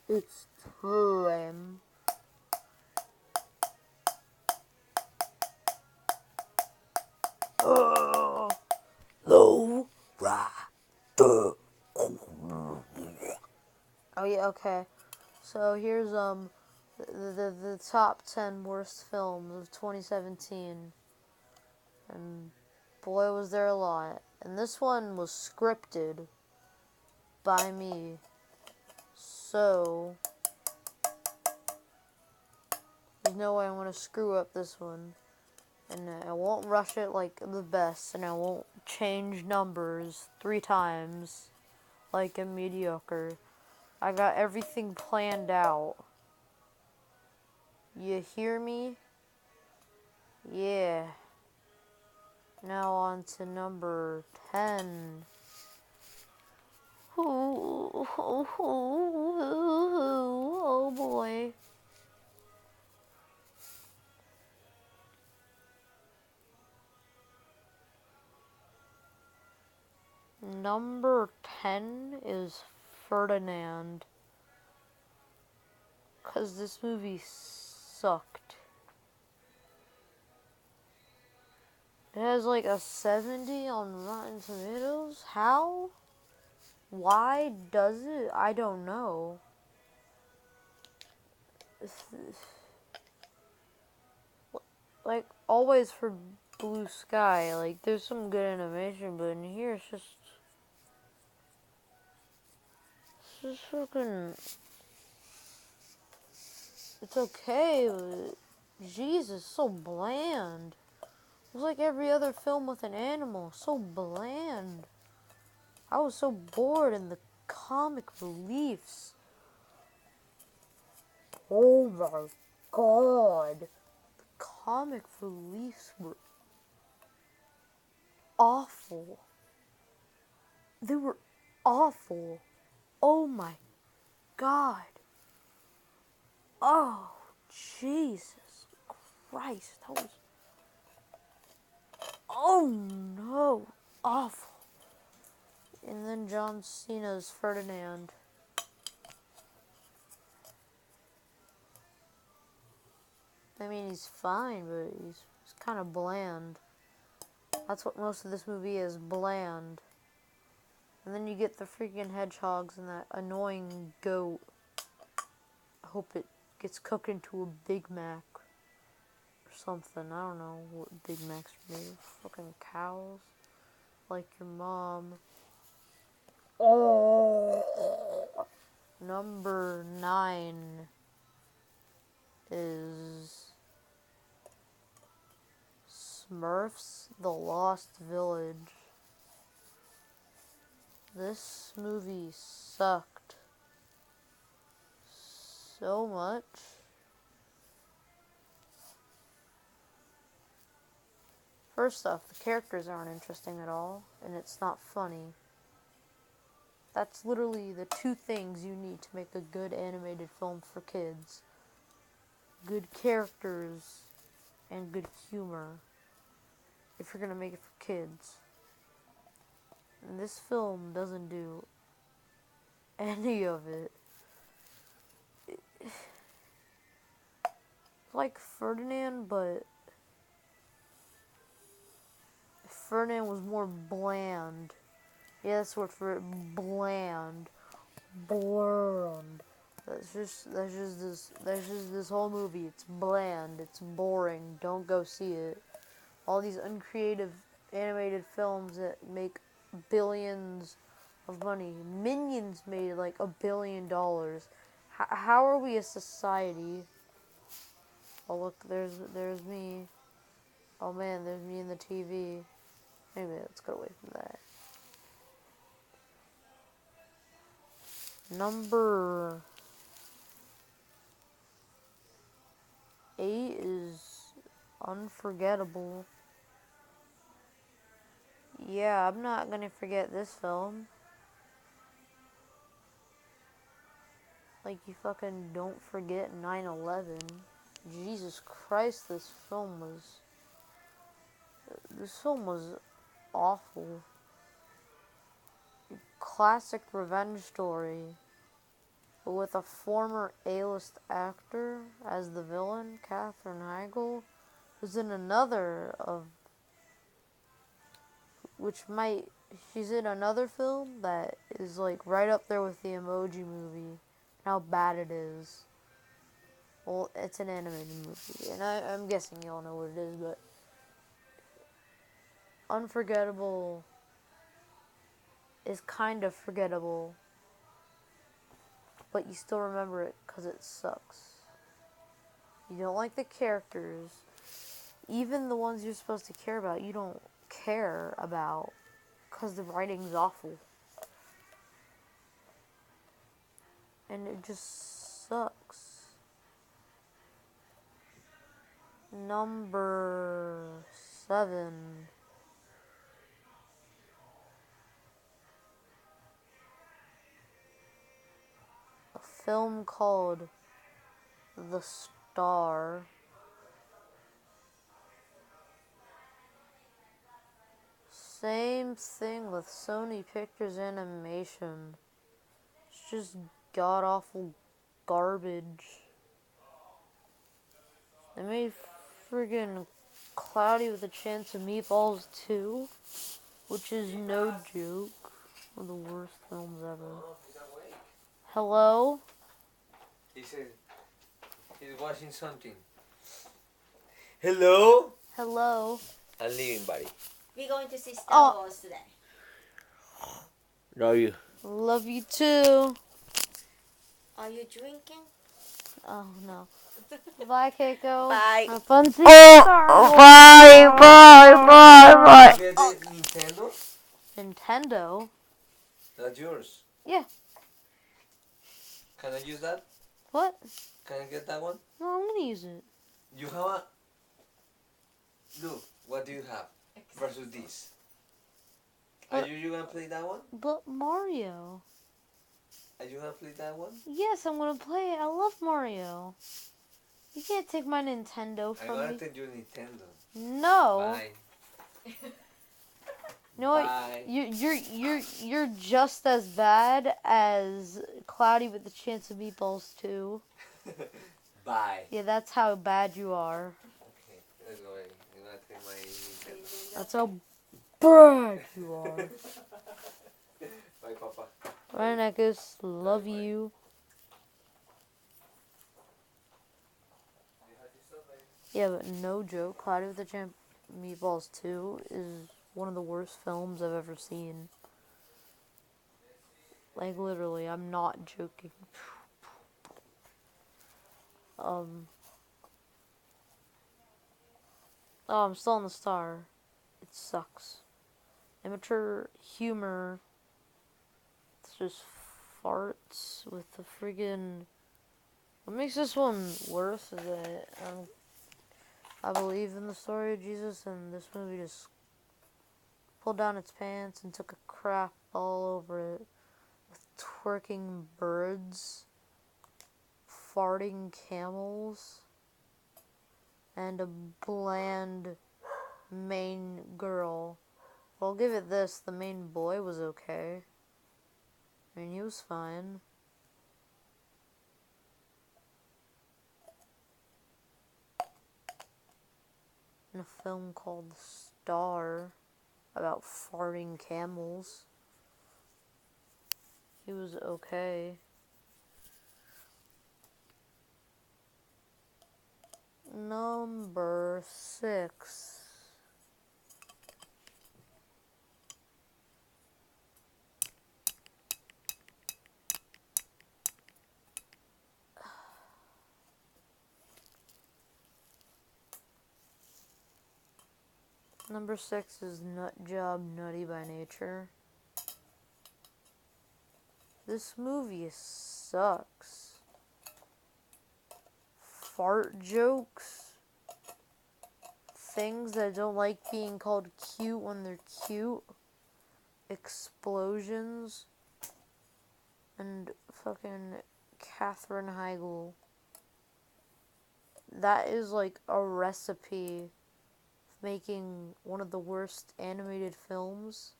It's time. Low rider. Oh yeah, okay. So here's the top 10 worst films of 2017, and boy was there a lot. And this one was scripted by me, so there's no way I'm gonna screw up this one. And I won't rush it like the best, and I won't change numbers 3 times like a mediocre. I got everything planned out. You hear me? Yeah. Now on to number 10. Oh boy. Number 10 is Ferdinand. Because this movie sucked. It has like a 70 on Rotten Tomatoes. How? Why does it? I don't know. Like, always for Blue Sky, like, there's some good animation, but in here it's just fucking, it's okay, but Jesus, so bland. It was like every other film with an animal, so bland. I was so bored, and the comic reliefs. Oh my god. Comic reliefs were awful. They were awful. Oh my god. Oh, Jesus Christ. That was. Oh no. Awful. And then John Cena's Ferdinand. I mean, he's fine, but he's kind of bland. That's what most of this movie is, bland. And then you get the freaking hedgehogs and that annoying goat. I hope it gets cooked into a Big Mac or something. I don't know what Big Macs are made of. Fucking cows. Like your mom. Oh. Number 9 is Smurfs: The Lost Village. This movie sucked so much. First off, the characters aren't interesting at all, and it's not funny. That's literally the 2 things you need to make a good animated film for kids. Good characters and good humor, if you're gonna make it for kids. And this film doesn't do any of it. It's like Ferdinand, but Ferdinand was more bland. Yeah, that's the word for it. Bland. Bland. That's just this whole movie. It's bland. It's boring. Don't go see it. All these uncreative animated films that make billions of money. Minions made like $1 billion. How are we a society? Oh look, there's me. Oh man, there's me in the TV. Anyway, let's get away from that. Number 8 is Unforgettable. Yeah, I'm not gonna forget this film. Like, you fucking don't forget 9/11. Jesus Christ, this film was awful. Classic revenge story. but with a former A-list actor as the villain, Katherine Heigl, who's in another of, she's in another film that is like right up there with the Emoji Movie, how bad it is. Well, it's an animated movie, and I'm guessing y'all know what it is, but Unforgettable is kind of forgettable, but you still remember it because it sucks. You don't like the characters, even the ones you're supposed to care about, you don't care about because the writing's awful. And it just sucks. Number 7. A film called The Star. Same thing with Sony Pictures Animation. It's just god-awful garbage. They made friggin' Cloudy with a Chance of Meatballs 2, which is no joke. One of the worst films ever. Hello? He said he's watching something. Hello? Hello? I'm leaving, buddy. We're going to see Star Wars today. Love you. Love you too. Are you drinking? Oh no. Bye, Keiko. Bye. Have fun seeing Star Wars. Bye. Get the Nintendo? Nintendo? That's yours. Yeah. Can I use that? What? Can I get that one? No, I'm gonna use it. You have a... Look, what do you have versus this? Are you gonna play that one? But Mario. Are you gonna play that one? Yes, I'm gonna play it. I love Mario. You can't take my Nintendo I'm from gonna me. take your Nintendo. No. Bye. You know what? Bye. You're just as bad as Cloudy with a Chance of Meatballs 2. Bye. Yeah, that's how bad you are. Okay, let's go. I'm gonna take my Nintendo. That's how bad you are. Bye, Papa. Bye, Nekus. Love you. Yeah, but no joke. Cloudy with the Chance of Meatballs 2 is one of the worst films I've ever seen. Like, literally, I'm not joking. Oh, I'm still on The Star. It sucks. Immature humor. It's just farts with the friggin'... What makes this one worse is that I believe in the story of Jesus, and this movie just pulled down its pants and took a crap all over it. With twerking birds, farting camels, and a bland main girl. Well, I'll give it this, the main boy was okay. I mean, he was fine. In a film called The Star, about farting camels, he was okay. Number 6. Number 6 is Nut Job Nutty by Nature. This movie sucks. Fart jokes. Things that don't like being called cute when they're cute. Explosions. And fucking Katherine Heigl. That is like a recipe of making one of the worst animated films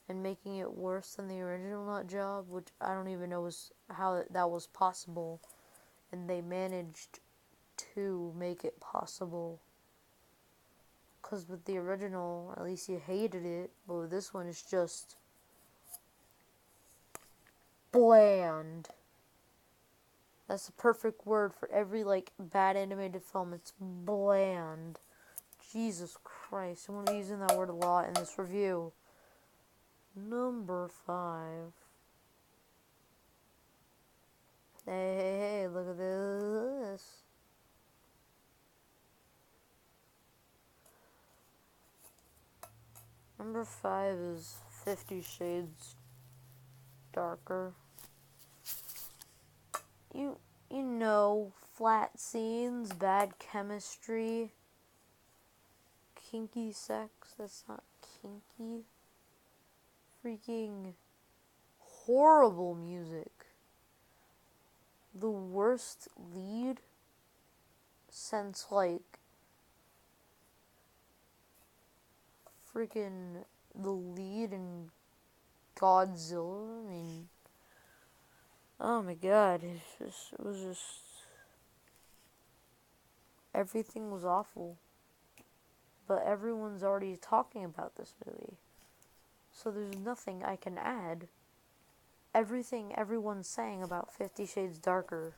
and making it worse than the original nut job, which I don't even know how that was possible. And they managed to make it possible. Because with the original, at least you hated it, but with this one, it's just bland. That's the perfect word for every, like, bad animated film. It's bland. Jesus Christ, I'm going to be using that word a lot in this review. Number 5. Hey, look at this. Number 5 is 50 Shades Darker. You know, flat scenes, bad chemistry, kinky sex. That's not kinky. Freaking horrible music. The worst lead since, like, freaking the lead in Godzilla. I mean, oh my god, it was just, everything was awful. But everyone's already talking about this movie, so there's nothing I can add. Everything everyone's saying about 50 Shades Darker,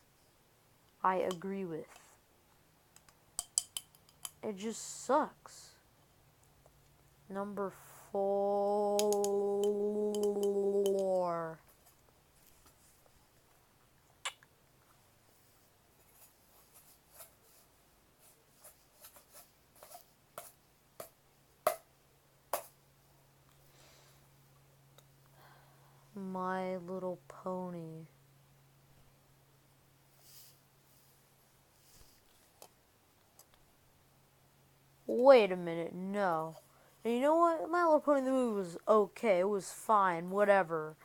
I agree with. It just sucks. Number 4. My Little Pony. Wait a minute, no. And you know what? My Little Pony the movie was okay. It was fine, whatever.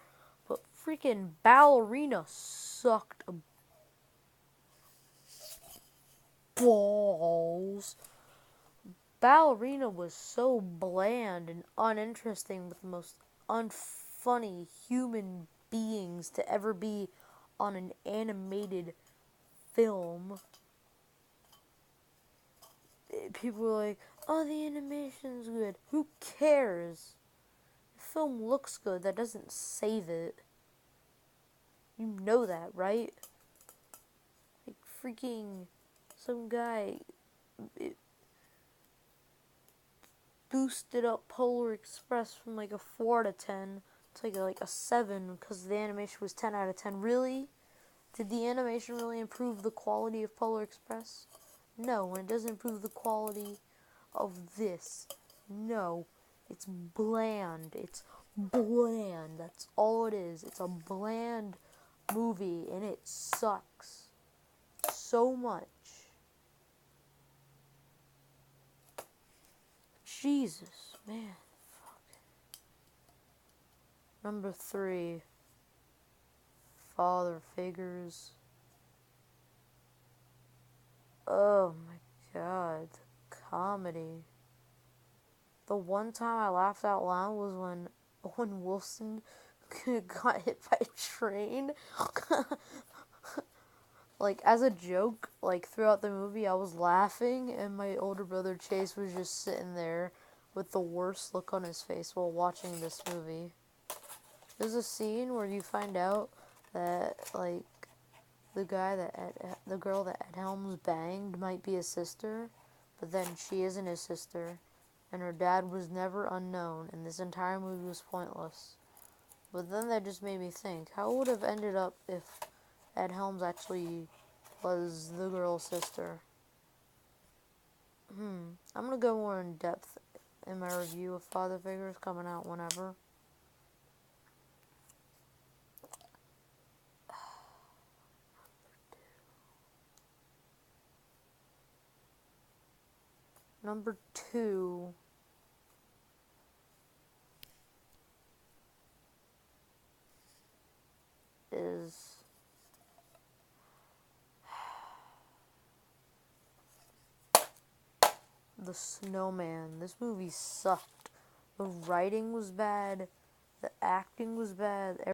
But freaking Ballerina sucked balls. Ballerina was so bland and uninteresting, with the most unfunny human beings to ever be on an animated film. People were like, oh, the animation's good. Who cares? The film looks good. That doesn't save it. You know that, right? Like, freaking some guy boosted up Polar Express from like a 4 out of 10 to like a 7 because the animation was 10 out of 10. Really? Did the animation really improve the quality of Polar Express? No, and it doesn't improve the quality of this. No, it's bland. It's bland. That's all it is. It's a bland movie, and it sucks so much. Jesus, man. Number 3, Father Figures. Oh my god, the comedy. The one time I laughed out loud was when Owen Wilson got hit by a train. Like, as a joke, like, throughout the movie, I was laughing, and my older brother Chase was just sitting there with the worst look on his face while watching this movie. There's a scene where you find out that, like, the girl that Ed Helms banged might be his sister, but then she isn't his sister, and her dad was never unknown, and this entire movie was pointless. But then that just made me think, how would it have ended up if Ed Helms actually was the girl's sister? I'm gonna go more in depth in my review of Father Figures, coming out whenever. Number 2 is The Snowman. This movie sucked. The writing was bad. The acting was bad.